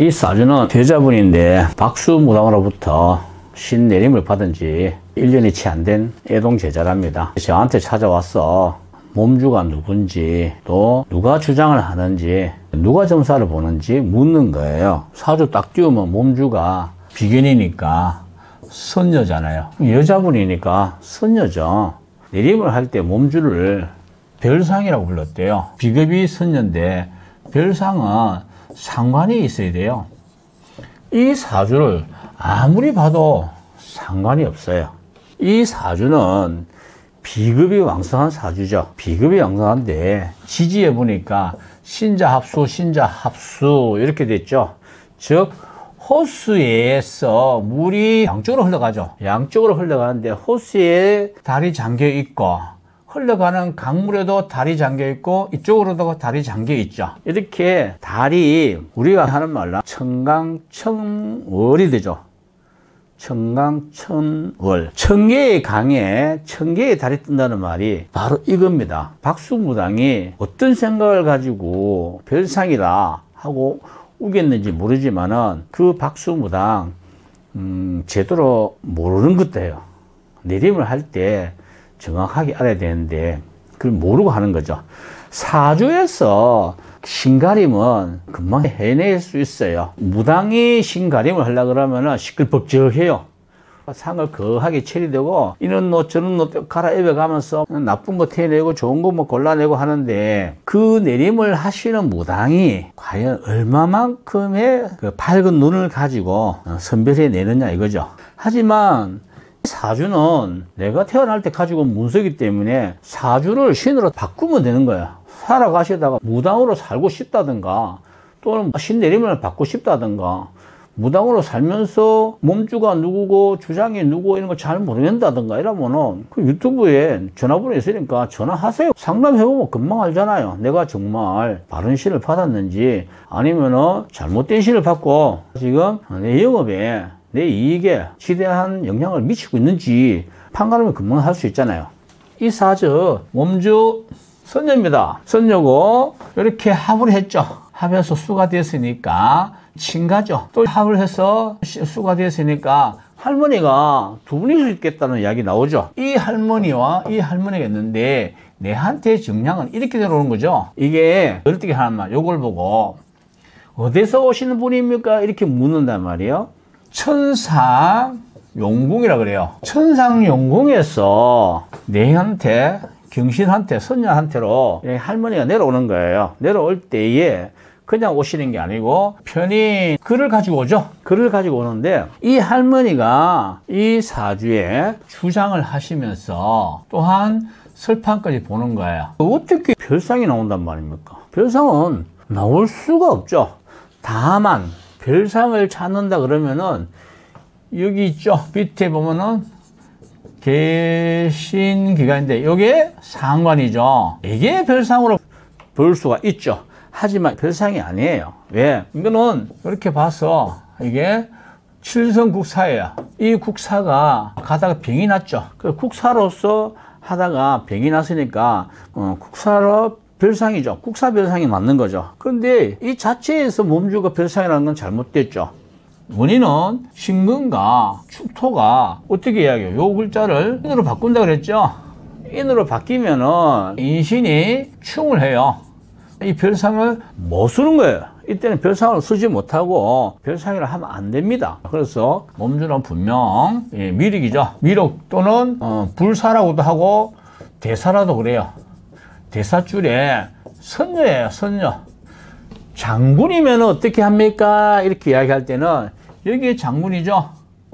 이 사주는 여자분인데 박수무당으로부터 신내림을 받은 지 1년이 채 안 된 애동 제자랍니다. 저한테 찾아와서 몸주가 누군지, 또 누가 주장을 하는지, 누가 점사를 보는지 묻는 거예요. 사주 딱 띄우면 몸주가 비견이니까 선녀잖아요. 여자분이니까 선녀죠. 내림을 할 때 몸주를 별상이라고 불렀대요. 비급이 선녀인데 별상은 상관이 있어야 돼요. 이 사주를 아무리 봐도 상관이 없어요. 이 사주는 비급이 왕성한 사주죠. 비급이 왕성한데 지지해 보니까 신자합수, 신자합수 이렇게 됐죠. 즉 호수에서 물이 양쪽으로 흘러가죠. 양쪽으로 흘러가는데 호수에 달이 잠겨 있고 흘러가는 강물에도 달이 잠겨 있고 이쪽으로도 달이 잠겨 있죠. 이렇게 달이 우리가 하는 말로 청강청월이 되죠. 청강천월. 청계의 강에 청계의 달이 뜬다는 말이 바로 이겁니다. 박수무당이 어떤 생각을 가지고 별상이라 하고 우겼는지 모르지만은 그 박수무당 제대로 모르는 것도예요. 내림을 할 때 정확하게 알아야 되는데 그걸 모르고 하는 거죠. 사주에서 신가림은 금방 해낼 수 있어요. 무당이 신가림을 하려고 그러면 시끌벅적해요. 상을 거하게 처리되고 이런 옷 저런 옷 갈아입어 가면서 나쁜 거 태내고 좋은 거 뭐 골라내고 하는데 그 내림을 하시는 무당이 과연 얼마만큼의 그 밝은 눈을 가지고 선별해 내느냐 이거죠. 하지만 사주는 내가 태어날 때 가지고 온 문서이기 때문에 사주를 신으로 바꾸면 되는 거야. 살아가시다가 무당으로 살고 싶다든가 또는 신내림을 받고 싶다든가 무당으로 살면서 몸주가 누구고 주장이 누구 이런 거 잘 모르겠다든가 이러면은 그 유튜브에 전화번호 있으니까 전화하세요. 상담해보면 금방 알잖아요. 내가 정말 바른 신을 받았는지 아니면은 잘못된 신을 받고 지금 내 영업에 내 이익에 지대한 영향을 미치고 있는지 판가름을 금방 할 수 있잖아요. 이 사주 몸주 선녀입니다. 선녀고 이렇게 합을 했죠. 합해서 수가 됐으니까 친가죠. 또 합을 해서 수가 됐으니까 할머니가 두 분일 수 있겠다는 이야기 나오죠. 이 할머니와 이 할머니가 있는데 내한테 정량은 이렇게 들어오는 거죠. 이게 어떻게 하냐면 요걸 보고 어디서 오시는 분입니까? 이렇게 묻는단 말이에요. 천상용궁이라 그래요. 천상용궁에서 내한테 경신한테 선녀한테로 할머니가 내려오는 거예요. 내려올 때에 그냥 오시는 게 아니고 편히 글을 가지고 오죠. 글을 가지고 오는데 이 할머니가 이 사주에 주장을 하시면서 또한 설판까지 보는 거예요. 어떻게 별상이 나온단 말입니까? 별상은 나올 수가 없죠. 다만 별상을 찾는다 그러면은 여기 있죠. 밑에 보면은 개신기간인데 이게 상관이죠. 이게 별상으로 볼 수가 있죠. 하지만 별상이 아니에요. 왜? 이거는 이렇게 봐서 이게 칠성국사예요. 이 국사가 가다가 병이 났죠. 그 국사로서 하다가 병이 났으니까 국사로 별상이죠. 국사별상이 맞는 거죠. 그런데 이 자체에서 몸주가 별상이라는 건 잘못됐죠. 원인은 신금과 축토가 어떻게 이야기해요? 요 글자를 인으로 바꾼다 그랬죠. 인으로 바뀌면은 인신이 충을 해요. 이 별상을 못 쓰는 거예요. 이때는 별상을 쓰지 못하고 별상이라 하면 안 됩니다. 그래서 몸주는 분명 미륵이죠. 미륵 또는 불사라고도 하고 대사라도 그래요. 대사줄에 선녀예요. 선녀. 장군이면 어떻게 합니까? 이렇게 이야기할 때는 여기 장군이죠.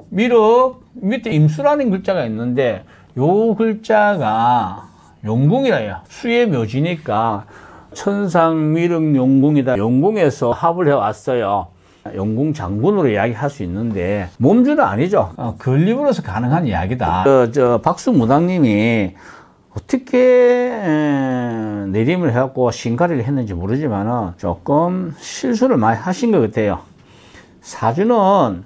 미륵 밑에 임수라는 글자가 있는데 요 글자가 용궁이라 해요. 수의 묘지니까 천상 미륵 용궁이다. 용궁에서 합을 해왔어요. 용궁 장군으로 이야기할 수 있는데 몸주는 아니죠. 건립으로서 가능한 이야기다. 박수무당님이 어떻게 내림을 해갖고 신가리를 했는지 모르지만은 조금 실수를 많이 하신 것 같아요. 사주는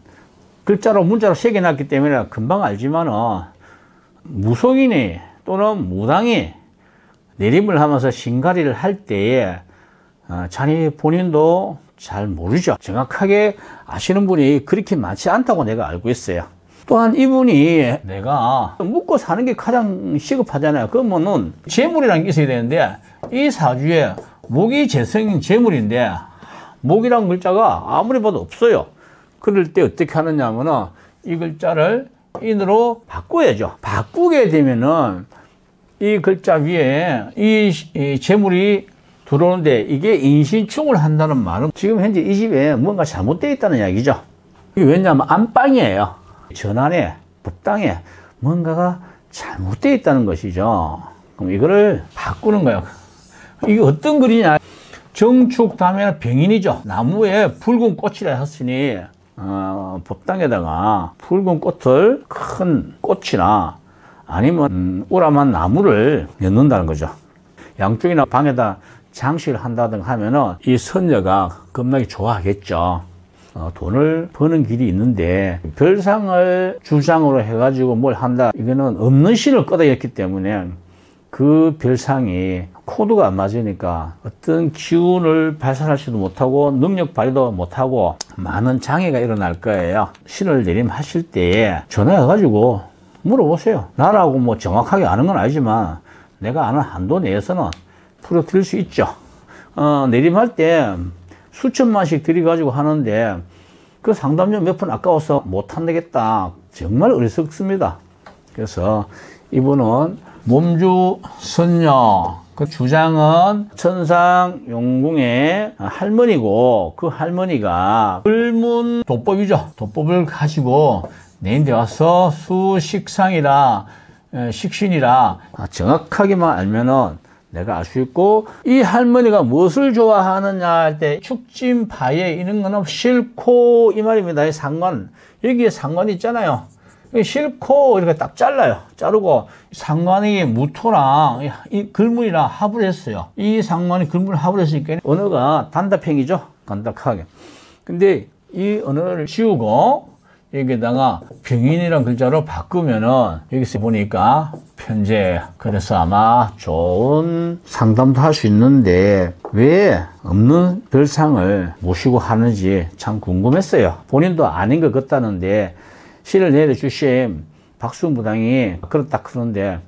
글자로 문자로 새겨놨기 때문에 금방 알지만은 무속인이 또는 무당이 내림을 하면서 신가리를 할 때에 자기 본인도 잘 모르죠. 정확하게 아시는 분이 그렇게 많지 않다고 내가 알고 있어요. 또한 이분이 내가 묵고 사는 게 가장 시급하잖아요. 그러면은 재물이라는 게 있어야 되는데 이 사주에 목이 재성인 재물인데 목이란 글자가 아무리 봐도 없어요. 그럴 때 어떻게 하느냐 하면은 이 글자를 인으로 바꿔야죠. 바꾸게 되면은 이 글자 위에 이 재물이 들어오는데 이게 인신충을 한다는 말은 지금 현재 이 집에 뭔가 잘못되어 있다는 이야기죠. 이게 왜냐하면 안방이에요. 전안에 법당에 뭔가가 잘못되어 있다는 것이죠. 그럼 이거를 바꾸는 거예요. 이게 어떤 글이냐? 정축담에는 병인이죠. 나무에 붉은 꽃이라 했으니 법당에다가 붉은 꽃을 큰 꽃이나 아니면 우람한 나무를 넣는다는 거죠. 양쪽이나 방에다 장식을 한다든가 하면은 이 선녀가 겁나게 좋아하겠죠. 돈을 버는 길이 있는데 별상을 주장으로 해가지고 뭘 한다, 이거는 없는 신을 꺼내었기 때문에 그 별상이 코드가 안 맞으니까 어떤 기운을 발산하지도 못하고 능력 발휘도 못하고 많은 장애가 일어날 거예요. 신을 내림하실 때에 전화해가지고 물어보세요. 나라고 뭐 정확하게 아는 건 아니지만 내가 아는 한도 내에서는 풀어드릴 수 있죠. 내림할 때 수천만씩 들여가지고 하는데 그 상담료 몇 푼 아까워서 못 한다겠다. 정말 어리석습니다. 그래서 이분은 몸주 선녀, 그 주장은 천상 용궁의 할머니고 그 할머니가 불문 도법이죠. 도법을 가지고 내인데 와서 수식상이라 식신이라 정확하게만 알면은 내가 알 수 있고, 이 할머니가 무엇을 좋아하느냐 할 때 축진파에 이런 거는 싫고 이 말입니다. 이 상관, 여기에 상관이 있잖아요. 싫고 이렇게 딱 잘라요. 자르고 상관이 무토랑 이 글문이랑 합을 했어요. 이 상관이 글문을 합을 했으니까 언어가 단답형이죠. 간단하게. 근데 이 언어를 지우고 여기다가 병인이라는 글자로 바꾸면은 여기서 보니까 편재. 그래서 아마 좋은 상담도 할 수 있는데 왜 없는 별상을 모시고 하는지 참 궁금했어요. 본인도 아닌 것 같다는데 신을 내려주신 박수무당이 그렇다 그러는데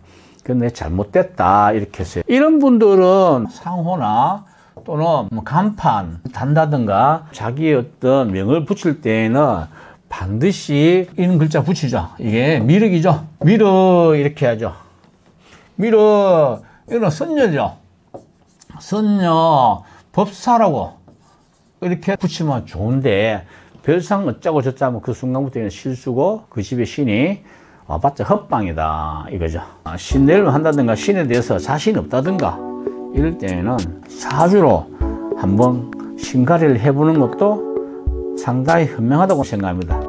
그건 잘못됐다 이렇게 했어요. 이런 분들은 상호나 또는 간판 단다든가 자기의 어떤 명을 붙일 때에는 반드시 이런 글자 붙이죠. 이게 미륵이죠. 미륵 이렇게 하죠. 미륵, 이거는 선녀죠. 선녀, 법사라고 이렇게 붙이면 좋은데 별상 어쩌고 저쩌고 그 순간부터 실수고 그 집의 신이 와봤자 헛방이다 이거죠. 신내림을 한다든가 신에 대해서 자신이 없다든가 이럴 때는 사주로 한번 신가리를 해보는 것도 상당히 현명하다고 생각합니다.